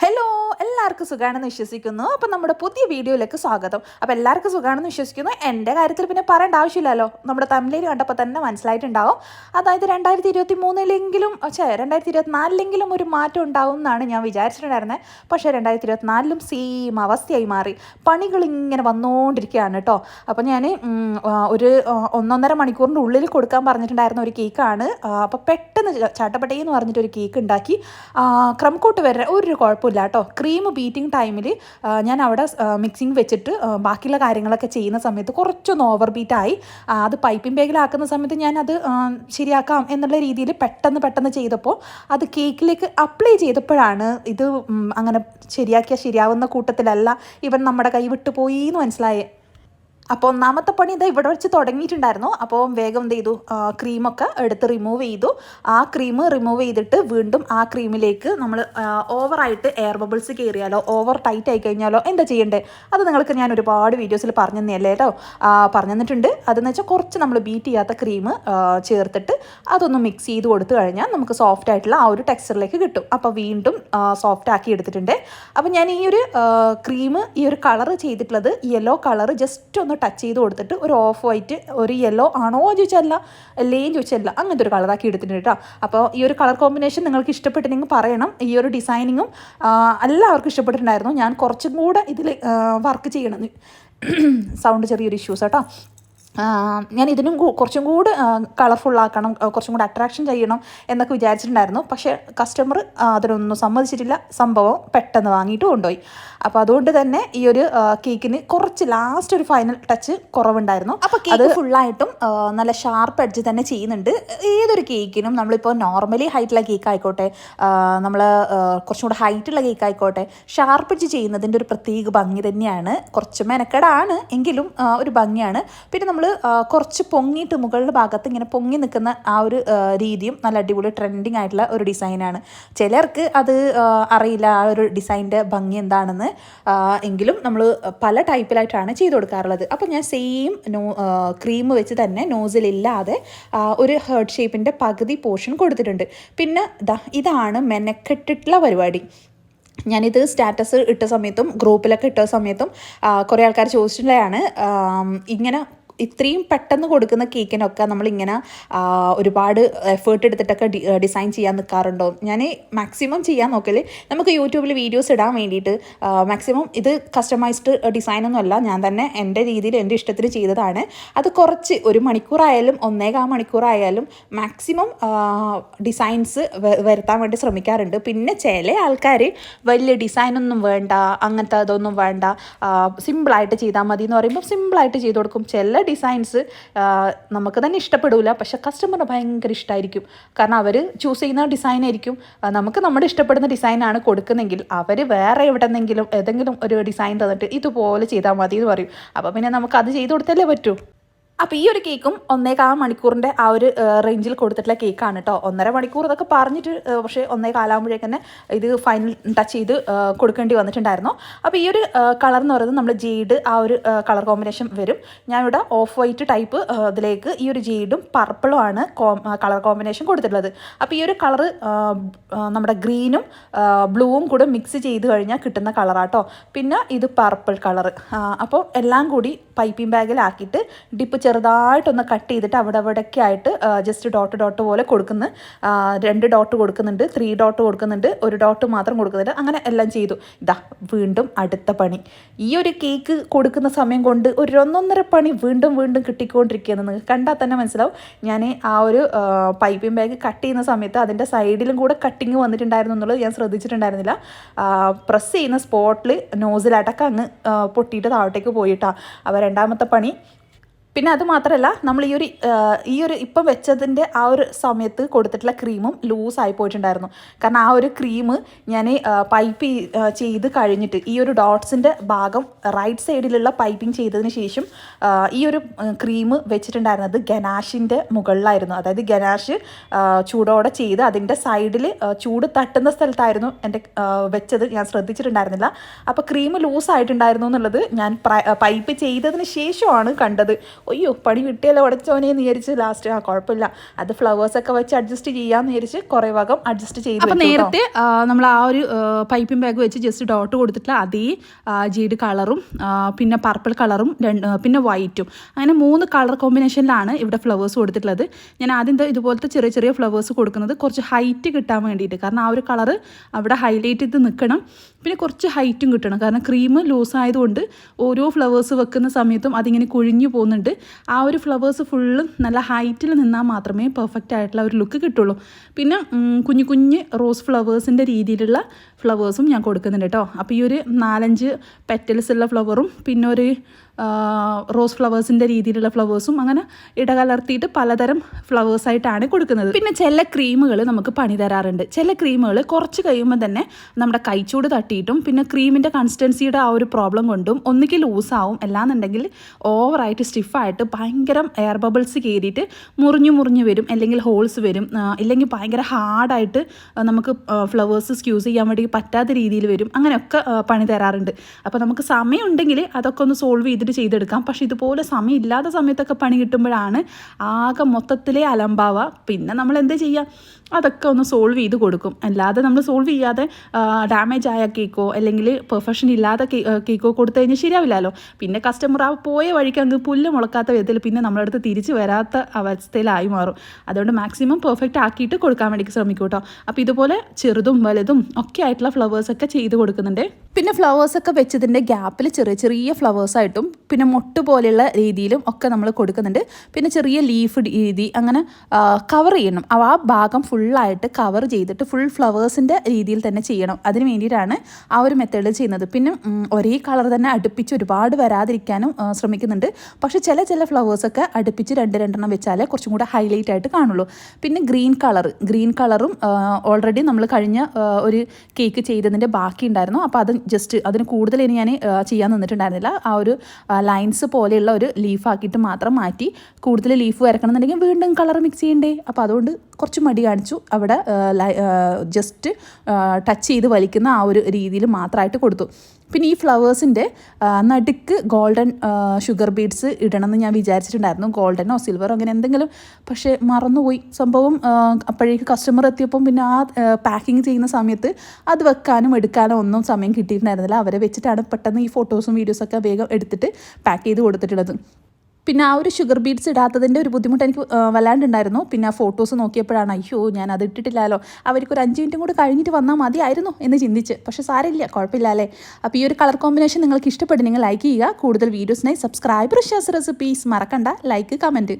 Hello, എല്ലാവർക്കും സുഖമാണെന്ന് വിശ്വസിക്കുന്നു. അപ്പം നമ്മുടെ പുതിയ വീഡിയോയിലേക്ക് സ്വാഗതം. അപ്പോൾ എല്ലാവർക്കും സുഖമാണെന്ന് വിശ്വസിക്കുന്നു. എൻ്റെ കാര്യത്തിൽ പിന്നെ പറയേണ്ട ആവശ്യമില്ലല്ലോ, നമ്മുടെ തമിഴിൽ കണ്ടപ്പോൾ തന്നെ മനസ്സിലായിട്ടുണ്ടാവും. അതായത് 2023-ലെങ്കിലും 2024-ലെങ്കിലും ഒരു മാറ്റം ഉണ്ടാവും എന്നാണ് ഞാൻ വിചാരിച്ചിട്ടുണ്ടായിരുന്നത്. പക്ഷേ 2024-ലും സെയിം അവസ്ഥയായി മാറി. പണികളിങ്ങനെ വന്നുകൊണ്ടിരിക്കുകയാണ് കേട്ടോ. അപ്പോൾ ഞാൻ ഒരു 1.5 മണിക്കൂറിൻ്റെ ഉള്ളിൽ കൊടുക്കാൻ പറഞ്ഞിട്ടുണ്ടായിരുന്ന ഒരു കേക്കാണ്. അപ്പോൾ പെട്ടെന്ന് ചാട്ടപ്പട്ടേ എന്ന് പറഞ്ഞിട്ടൊരു കേക്ക് ഉണ്ടാക്കി. ക്രംകോട്ട് വരെ ഒരു കുഴപ്പമില്ല കേട്ടോ. ക്രീം ബീറ്റിംഗ് ടൈമിൽ ഞാൻ അവിടെ മിക്സിങ് വെച്ചിട്ട് ബാക്കിയുള്ള കാര്യങ്ങളൊക്കെ ചെയ്യുന്ന സമയത്ത് കുറച്ചൊന്ന് ഓവർ ബീറ്റായി. അത് പൈപ്പിംഗ് ബാഗിലാക്കുന്ന സമയത്ത് ഞാനത് ശരിയാക്കാം എന്നുള്ള രീതിയിൽ പെട്ടെന്ന് ചെയ്തപ്പോൾ അത് കേക്കിലേക്ക് അപ്ലൈ ചെയ്തപ്പോഴാണ് ഇത് അങ്ങനെ ശരിയാവുന്ന കൂട്ടത്തിലല്ല ഇവൻ നമ്മുടെ കൈ വിട്ടു പോയി എന്ന് മനസ്സിലായേ. അപ്പോൾ ഒന്നാമത്തെ പണി ഇതാ ഇവിടെ വെച്ച് തുടങ്ങിയിട്ടുണ്ടായിരുന്നു. അപ്പോൾ വേഗം എന്ത് ചെയ്തു, ക്രീമൊക്കെ എടുത്ത് റിമൂവ് ചെയ്തു. ആ ക്രീം റിമൂവ് ചെയ്തിട്ട് വീണ്ടും ആ ക്രീമിലേക്ക് നമ്മൾ ഓവറായിട്ട് എയർ ബബിൾസ് കയറിയാലോ ഓവർ ടൈറ്റ് ആയി കഴിഞ്ഞാലോ എന്താ ചെയ്യേണ്ടത്, അത് നിങ്ങൾക്ക് ഞാൻ ഒരുപാട് വീഡിയോസിൽ പറഞ്ഞു തന്നെയല്ലേ കേട്ടോ. പറഞ്ഞു തന്നിട്ടുണ്ട്. അതെന്ന് വെച്ചാൽ കുറച്ച് നമ്മൾ ബീറ്റ് ചെയ്യാത്ത ക്രീം ചേർത്തിട്ട് അതൊന്ന് മിക്സ് ചെയ്ത് കൊടുത്തു കഴിഞ്ഞാൽ നമുക്ക് സോഫ്റ്റ് ആയിട്ടുള്ള ആ ഒരു ടെക്സ്ചറിലേക്ക് കിട്ടും. അപ്പോൾ വീണ്ടും സോഫ്റ്റ് ആക്കി എടുത്തിട്ടുണ്ട്. അപ്പോൾ ഞാൻ ഈ ഒരു ക്രീം ഈ ഒരു കളർ ചെയ്തിട്ടുള്ളത് യെല്ലോ കളർ ജസ്റ്റ് ഒന്ന് ടച്ച് ചെയ്ത് കൊടുത്തിട്ട് ഒരു ഓഫ് വൈറ്റ് ഒരു യെല്ലോ ആണോ ചോദിച്ചല്ല, അല്ലേയും ചോദിച്ചല്ല, അങ്ങനത്തെ ഒരു കളറാക്കി എടുത്തിട്ടുണ്ട് കേട്ടോ. അപ്പോൾ ഈ ഒരു കളർ കോമ്പിനേഷൻ നിങ്ങൾക്ക് ഇഷ്ടപ്പെട്ടിട്ടുണ്ടെങ്കിൽ പറയണം. ഈ ഒരു ഡിസൈനിങ്ങും എല്ലാവർക്കും ഇഷ്ടപ്പെട്ടിട്ടുണ്ടായിരുന്നു. ഞാൻ കുറച്ചും കൂടെ ഇതിൽ വർക്ക് ചെയ്യണം. സൗണ്ട് ചെറിയൊരു ഇഷ്യൂസ് കേട്ടോ. ഞാൻ ഇതിനും കുറച്ചും കൂടി കളർഫുള്ളാക്കണം, കുറച്ചും കൂടി അട്രാക്ഷൻ ചെയ്യണം എന്നൊക്കെ വിചാരിച്ചിട്ടുണ്ടായിരുന്നു. പക്ഷേ കസ്റ്റമർ അതിനൊന്നും സമ്മതിച്ചിട്ടില്ല. സംഭവം പെട്ടെന്ന് വാങ്ങിയിട്ട് കൊണ്ടുപോയി. അപ്പോൾ അതുകൊണ്ട് തന്നെ ഈ ഒരു കേക്കിന് കുറച്ച് ലാസ്റ്റ് ഒരു ഫൈനൽ ടച്ച് കുറവുണ്ടായിരുന്നു. അപ്പോൾ കേക്ക് ഫുള്ളായിട്ടും നല്ല ഷാർപ്പ് എഡ്ജ് തന്നെ ചെയ്യുന്നുണ്ട്. ഏതൊരു കേക്കിനും നമ്മളിപ്പോൾ നോർമലി ഹൈറ്റുള്ള കേക്ക് ആയിക്കോട്ടെ, നമ്മൾ കുറച്ചും കൂടെ ഹൈറ്റുള്ള കേക്ക് ആയിക്കോട്ടെ, ഷാർപ്പ് എഡ്ജ് ചെയ്യുന്നതിൻ്റെ ഒരു പ്രത്യേക ഭംഗി തന്നെയാണ്. കുറച്ച് മെനക്കെടാണ് എങ്കിലും ഒരു ഭംഗിയാണ്. പിന്നെ നമ്മൾ കുറച്ച് പൊങ്ങിയിട്ട് മുകളുടെ ഭാഗത്ത് ഇങ്ങനെ പൊങ്ങി നിൽക്കുന്ന ആ ഒരു രീതിയും നല്ല അടിപൊളി ട്രെൻഡിങ് ആയിട്ടുള്ള ഒരു ഡിസൈനാണ്. ചിലർക്ക് അത് അറിയില്ല ആ ഒരു ഡിസൈൻ്റെ ഭംഗി എന്താണെന്ന്. എങ്കിലും നമ്മൾ പല ടൈപ്പിലായിട്ടാണ് ചെയ്ത് കൊടുക്കാറുള്ളത്. അപ്പോൾ ഞാൻ സെയിം ക്രീം വെച്ച് തന്നെ നോസിലില്ലാതെ ഒരു ഹേർട്ട് ഷേപ്പിൻ്റെ പകുതി പോർഷൻ കൊടുത്തിട്ടുണ്ട്. പിന്നെ ഇതാണ് മെനക്കെട്ടിട്ടുള്ള പരിപാടി. ഞാനിത് സ്റ്റാറ്റസ് ഇട്ട സമയത്തും ഗ്രൂപ്പിലൊക്കെ ഇട്ട സമയത്തും കുറേ ആൾക്കാർ ചോദിച്ചിട്ടുള്ളതാണ്, ഇങ്ങനെ ഇത്രയും പെട്ടെന്ന് കൊടുക്കുന്ന കേക്കിനൊക്കെ നമ്മളിങ്ങനെ ഒരുപാട് എഫേർട്ട് എടുത്തിട്ടൊക്കെ ഡിസൈൻ ചെയ്യാൻ നിൽക്കാറുണ്ടോ? ഞാൻ മാക്സിമം ചെയ്യാൻ നോക്കൽ. നമുക്ക് യൂട്യൂബിൽ വീഡിയോസ് ഇടാൻ വേണ്ടിയിട്ട് മാക്സിമം ഇത് കസ്റ്റമൈസ്ഡ് ഡിസൈനൊന്നുമല്ല, ഞാൻ തന്നെ എൻ്റെ രീതിയിൽ എൻ്റെ ഇഷ്ടത്തിന് ചെയ്തതാണ്. അത് കുറച്ച് 1 മണിക്കൂറായാലും 1.25 മണിക്കൂറായാലും മാക്സിമം ഡിസൈൻസ് വരുത്താൻ വേണ്ടി ശ്രമിക്കാറുണ്ട്. പിന്നെ ചില ആൾക്കാർ വലിയ ഡിസൈനൊന്നും വേണ്ട, അങ്ങനത്തെ അതൊന്നും വേണ്ട, സിമ്പിളായിട്ട് ചെയ്താൽ മതി എന്ന് പറയുമ്പോൾ സിമ്പിളായിട്ട് ചെയ്ത് കൊടുക്കും. ചില ഡിസൈൻസ് നമുക്ക് തന്നെ ഇഷ്ടപ്പെടില്ല, പക്ഷെ കസ്റ്റമറിന് ഭയങ്കര ഇഷ്ടമായിരിക്കും. കാരണം അവർ ചൂസ് ചെയ്യുന്ന ഡിസൈനായിരിക്കും. നമുക്ക് നമ്മുടെ ഇഷ്ടപ്പെടുന്ന ഡിസൈനാണ് കൊടുക്കുന്നെങ്കിൽ അവർ വേറെ എവിടെന്നെങ്കിലും ഏതെങ്കിലും ഒരു ഡിസൈൻ തന്നിട്ട് ഇതുപോലെ ചെയ്താൽ മതി എന്ന് പറയും. അപ്പോൾ പിന്നെ നമുക്ക് അത് ചെയ്ത് കൊടുത്തല്ലേ പറ്റൂ. അപ്പോൾ ഈ ഒരു കേക്കും 1.25 മണിക്കൂറിൻ്റെ ആ ഒരു റേഞ്ചിൽ കൊടുത്തിട്ടുള്ള കേക്കാണ് കേട്ടോ. 1.5 മണിക്കൂർ ഇതൊക്കെ പറഞ്ഞിട്ട് പക്ഷേ 1.25 തന്നെ ഇത് ഫൈനൽ ടച്ച് ചെയ്ത് കൊടുക്കേണ്ടി വന്നിട്ടുണ്ടായിരുന്നു. അപ്പോൾ ഈ ഒരു കളർ എന്ന് പറയുന്നത് നമ്മൾ ജെയ്ഡ് ആ ഒരു കളർ കോമ്പിനേഷൻ വരും. ഞാനിവിടെ ഓഫ് വൈറ്റ് ടൈപ്പ് ഇതിലേക്ക് ഈ ഒരു ജെയ്ഡും പർപ്പിളും ആണ് കളർ കോമ്പിനേഷൻ കൊടുത്തിട്ടുള്ളത്. അപ്പോൾ ഈ ഒരു കളറ് നമ്മുടെ ഗ്രീനും ബ്ലൂവും കൂടെ മിക്സ് ചെയ്ത് കഴിഞ്ഞാൽ കിട്ടുന്ന കളറാട്ടോ. പിന്നെ ഇത് പർപ്പിൾ കളർ. അപ്പോൾ എല്ലാം കൂടി പൈപ്പിംഗ് ബാഗിലാക്കിയിട്ട് ഡിപ്പ് ചെറുതായിട്ടൊന്ന് കട്ട് ചെയ്തിട്ട് അവിടെയൊക്കെ ആയിട്ട് ജസ്റ്റ് ഡോട്ട് പോലെ കൊടുക്കുന്നു. 2 ഡോട്ട് കൊടുക്കുന്നുണ്ട്, 3 ഡോട്ട് കൊടുക്കുന്നുണ്ട്, 1 ഡോട്ട് മാത്രം കൊടുക്കുന്നുണ്ട്. അങ്ങനെ എല്ലാം ചെയ്തു. വീണ്ടും അടുത്ത പണി. ഈ ഒരു കേക്ക് കൊടുക്കുന്ന സമയം കൊണ്ട് ഒരു 1.5 പണി വീണ്ടും കിട്ടിക്കൊണ്ടിരിക്കുകയെന്ന് നിങ്ങൾക്ക് കണ്ടാൽ തന്നെ മനസ്സിലാവും. ഞാൻ ആ ഒരു പൈപ്പിംഗ് ബാഗ് കട്ട് ചെയ്യുന്ന സമയത്ത് അതിൻ്റെ സൈഡിലും കൂടെ കട്ടിങ് വന്നിട്ടുണ്ടായിരുന്നു എന്നുള്ളത് ഞാൻ ശ്രദ്ധിച്ചിട്ടുണ്ടായിരുന്നില്ല. പ്രസ് ചെയ്യുന്ന സ്പോട്ടിൽ നോസിലടക്കം അങ്ങ് പൊട്ടിയിട്ട് താഴോട്ടേക്ക് പോയിട്ടാണ്. അപ്പോൾ രണ്ടാമത്തെ പണി. പിന്നെ അത് മാത്രമല്ല, നമ്മൾ ഈ ഒരു ഇപ്പം വെച്ചതിൻ്റെ ആ ഒരു സമയത്ത് കൊടുത്തിട്ടുള്ള ക്രീമും ലൂസായി പോയിട്ടുണ്ടായിരുന്നു. കാരണം ആ ഒരു ക്രീം ഞാൻ പൈപ്പ് ചെയ്ത് കഴിഞ്ഞിട്ട് ഈ ഒരു ഡോട്ട്സിൻ്റെ ഭാഗം റൈറ്റ് സൈഡിലുള്ള പൈപ്പിംഗ് ചെയ്തതിന് ശേഷം ഈ ഒരു ക്രീം വെച്ചിട്ടുണ്ടായിരുന്നത് ഗനാഷിൻ്റെ മുകളിലായിരുന്നു. അതായത് ഗനാഷ് ചൂടോടെ ചെയ്ത് അതിൻ്റെ സൈഡിൽ ചൂട് തട്ടുന്ന സ്ഥലത്തായിരുന്നു എൻ്റെ വെച്ചത്. ഞാൻ ശ്രദ്ധിച്ചിട്ടുണ്ടായിരുന്നില്ല. അപ്പോൾ ക്രീം ലൂസായിട്ടുണ്ടായിരുന്നു എന്നുള്ളത് ഞാൻ പൈപ്പ് ചെയ്തതിന് ശേഷമാണ് കണ്ടത്. അയ്യോ പണി കിട്ടിയല്ലോ ഉടച്ചോനെ എന്ന് വിചാരിച്ച് ലാസ്റ്റ് കുഴപ്പമില്ല, അത് ഫ്ലവേഴ്സൊക്കെ വെച്ച് അഡ്ജസ്റ്റ് ചെയ്യാമെന്ന് വിചാരിച്ച് കുറേ ഭാഗം അഡ്ജസ്റ്റ് ചെയ്തു. അപ്പോൾ നേരത്തെ നമ്മൾ ആ ഒരു പൈപ്പിംഗ് ബാഗ് വെച്ച് ജസ്റ്റ് ഡോട്ട് കൊടുത്തിട്ടുള്ള അതേ ജീഡ് കളറും പിന്നെ പർപ്പിൾ കളറും പിന്നെ വൈറ്റും, അങ്ങനെ 3 കളർ കോമ്പിനേഷനിലാണ് ഇവിടെ ഫ്ലവേഴ്സ് കൊടുത്തിട്ടുള്ളത്. ഞാൻ ആദ്യം ഇതുപോലത്തെ ചെറിയ ചെറിയ ഫ്ലവേഴ്സ് കൊടുക്കുന്നത് കുറച്ച് ഹൈറ്റ് കിട്ടാൻ വേണ്ടിയിട്ട്, കാരണം ആ ഒരു കളറ് അവിടെ ഹൈലൈറ്റ് ചെയ്ത് നിൽക്കണം. പിന്നെ കുറച്ച് ഹൈറ്റും കിട്ടണം, കാരണം ക്രീം ലൂസ് ആയതുകൊണ്ട് ഓരോ ഫ്ലവേഴ്സ് വെക്കുന്ന സമയത്തും അതിങ്ങനെ കുഴിഞ്ഞു പോകുന്നുണ്ട്. ആ ഒരു ഫ്ലവേഴ്സ് ഫുള്ളും നല്ല ഹൈറ്റിൽ നിന്നാൽ മാത്രമേ പെർഫെക്റ്റ് ആയിട്ടുള്ള ഒരു ലുക്ക് കിട്ടുള്ളൂ. പിന്നെ കുഞ്ഞു കുഞ്ഞ് റോസ് ഫ്ലവേഴ്സിൻ്റെ രീതിയിലുള്ള ഫ്ലവേഴ്സും ഞാൻ കൊടുക്കുന്നുണ്ട് കേട്ടോ. അപ്പോൾ ഈ ഒരു 4-5 പെറ്റൽസ് ഉള്ള ഫ്ലവറും പിന്നെ ഒരു റോസ് ഫ്ലവേഴ്സിൻ്റെ രീതിയിലുള്ള ഫ്ലവേഴ്സും അങ്ങനെ ഇടകലർത്തിയിട്ട് പലതരം ഫ്ലവേഴ്സായിട്ടാണ് കൊടുക്കുന്നത്. പിന്നെ ചില ക്രീമുകൾ നമുക്ക് പണി തരാറുണ്ട്. ചില ക്രീമുകൾ കുറച്ച് കഴിയുമ്പോൾ തന്നെ നമ്മുടെ കൈച്ചൂട് തട്ടിയിട്ടും പിന്നെ ക്രീമിൻ്റെ കൺസിസ്റ്റൻസിയുടെ ആ ഒരു പ്രോബ്ലം കൊണ്ടും ഒന്നുകിൽ ലൂസാവും, അല്ലാന്നുണ്ടെങ്കിൽ ഓവറായിട്ട് സ്റ്റിഫായിട്ട് ഭയങ്കര എയർ ബബിൾസ് കയറിയിട്ട് മുറിഞ്ഞു വരും, അല്ലെങ്കിൽ ഹോൾസ് വരും, ഇല്ലെങ്കിൽ ഭയങ്കര ഹാർഡായിട്ട് നമുക്ക് ഫ്ലവേഴ്സ് സ്ക്യൂസ് ചെയ്യാൻ വേണ്ടി പറ്റാത്ത രീതിയിൽ വരും. അങ്ങനെയൊക്കെ പണി തരാറുണ്ട്. അപ്പോൾ നമുക്ക് സമയമുണ്ടെങ്കിൽ അതൊക്കെ ഒന്ന് സോൾവ് ചെയ്തെടുക്കാം. പക്ഷേ ഇതുപോലെ സമയമില്ലാത്ത സമയത്തൊക്കെ പണി കിട്ടുമ്പോഴാണ് ആകെ മൊത്തത്തിലേ അലമ്പാവുക. പിന്നെ നമ്മൾ എന്താ ചെയ്യുക, അതൊക്കെ ഒന്ന് സോൾവ് ചെയ്ത് കൊടുക്കും. അല്ലാതെ നമ്മൾ സോൾവ് ചെയ്യാതെ ഡാമേജ് ആയ കേക്കോ അല്ലെങ്കിൽ പെർഫെക്ഷൻ ഇല്ലാത്ത കേക്കോ കൊടുത്തു കഴിഞ്ഞാൽ ശരിയാവില്ലല്ലോ. പിന്നെ കസ്റ്റമർ ആ പോയ വഴിക്ക് അങ്ങ് പുല്ല് മുളക്കാത്ത വിധത്തിൽ പിന്നെ നമ്മളെ അടുത്ത് തിരിച്ച് വരാത്ത അവസ്ഥയിലായി മാറും. അതുകൊണ്ട് മാക്സിമം പെർഫെക്റ്റ് ആക്കിയിട്ട് കൊടുക്കാൻ വേണ്ടി ശ്രമിക്കും കേട്ടോ. അപ്പോൾ ഇതുപോലെ ചെറുതും വലുതും ഒക്കെ ആയിട്ടുള്ള ഫ്ലവേഴ്സൊക്കെ ചെയ്ത് കൊടുക്കുന്നുണ്ട്. പിന്നെ ഫ്ലവേഴ്സൊക്കെ വെച്ചതിൻ്റെ ഗ്യാപ്പിൽ ചെറിയ ചെറിയ ഫ്ലവേഴ്സായിട്ടും പിന്നെ മൊട്ട് പോലെയുള്ള രീതിയിലും ഒക്കെ നമ്മൾ കൊടുക്കുന്നുണ്ട്. പിന്നെ ചെറിയ ലീഫ് രീതി അങ്ങനെ കവർ ചെയ്യണം. ആ ഭാഗം ഫുള്ളായിട്ട് കവർ ചെയ്തിട്ട് ഫുൾ ഫ്ലവേഴ്സിൻ്റെ രീതിയിൽ തന്നെ ചെയ്യണം. അതിന് വേണ്ടിയിട്ടാണ് ആ ഒരു മെത്തേഡിൽ ചെയ്യുന്നത്. പിന്നെ ഒരേ കളർ തന്നെ അടുപ്പിച്ച് ഒരുപാട് വരാതിരിക്കാനും ശ്രമിക്കുന്നുണ്ട്. പക്ഷേ ചില ഫ്ലവേഴ്സൊക്കെ അടുപ്പിച്ച് 2 വെച്ചാലേ കുറച്ചും കൂടെ ഹൈലൈറ്റ് ആയിട്ട് കാണുള്ളൂ. പിന്നെ ഗ്രീൻ കളറും ഓൾറെഡി നമ്മൾ കഴിഞ്ഞ ഒരു കേക്ക് ചെയ്തതിൻ്റെ ബാക്കി ഉണ്ടായിരുന്നു. അപ്പോൾ അത് ജസ്റ്റ് അതിന് കൂടുതൽ ഇനി ഞാൻ ചെയ്യാൻ നിന്നിട്ടുണ്ടായിരുന്നില്ല. ആ ഒരു ലൈൻസ് പോലെയുള്ള ഒരു ലീഫാക്കിയിട്ട് മാത്രം മാറ്റി. കൂടുതൽ ലീഫ് വരക്കണമെന്നുണ്ടെങ്കിൽ വീണ്ടും കളർ മിക്സ് ചെയ്യണ്ടേ. അപ്പോൾ അതുകൊണ്ട് കുറച്ച് മടി കാണിച്ചു. അവിടെ ജസ്റ്റ് ടച്ച് ചെയ്ത് വലിക്കുന്ന ആ ഒരു രീതിയിൽ മാത്രമായിട്ട് കൊടുത്തു. പിന്നെ ഈ ഫ്ലവേഴ്സിൻ്റെ നടുക്ക് ഗോൾഡൻ ഷുഗർ ബീഡ്സ് ഇടണമെന്ന് ഞാൻ വിചാരിച്ചിട്ടുണ്ടായിരുന്നു, ഗോൾഡനോ സിൽവറോ അങ്ങനെ എന്തെങ്കിലും. പക്ഷേ മറന്നുപോയി സംഭവം. അപ്പോഴേക്ക് കസ്റ്റമർ എത്തിയപ്പം പിന്നെ ആ പാക്കിങ് ചെയ്യുന്ന സമയത്ത് അത് വെക്കാനും എടുക്കാനോ ഒന്നും സമയം കിട്ടിയിട്ടുണ്ടായിരുന്നില്ല. അവരെ വെച്ചിട്ടാണ് പെട്ടെന്ന് ഈ ഫോട്ടോസും വീഡിയോസൊക്കെ വേഗം എടുത്തിട്ട് പാക്ക് ചെയ്ത് കൊടുത്തിട്ടുള്ളത്. പിന്നെ ആ ഒരു ഷുഗർ ബീഡ്സ് ഇടാത്തതിൻ്റെ ഒരു ബുദ്ധിമുട്ട് എനിക്ക് വല്ലാണ്ടുണ്ടായിരുന്നു. പിന്നെ ആ ഫോട്ടോസ് നോക്കിയപ്പോഴാണ് അയ്യോ ഞാൻ അത് ഇട്ടിട്ടില്ലല്ലോ, അവർക്കൊരു 5 മിനിറ്റും കൂടി കഴിഞ്ഞിട്ട് വന്നാൽ മതിയായിരുന്നു എന്ന് ചിന്തിച്ച്. പക്ഷേ സാരമില്ല, കുഴപ്പമില്ല അല്ലേ. അപ്പോൾ ഈ ഒരു കളർ കോമ്പിനേഷൻ നിങ്ങൾക്ക് ഇഷ്ടപ്പെടുന്നെങ്കിൽ ലൈക്ക് ചെയ്യുക. കൂടുതൽ വീഡിയോസിനായി സബ്സ്ക്രൈബ് ഋഷാസ് റെസിപ്പീസ് മറക്കണ്ട, ലൈക്ക് കമൻറ്റ്.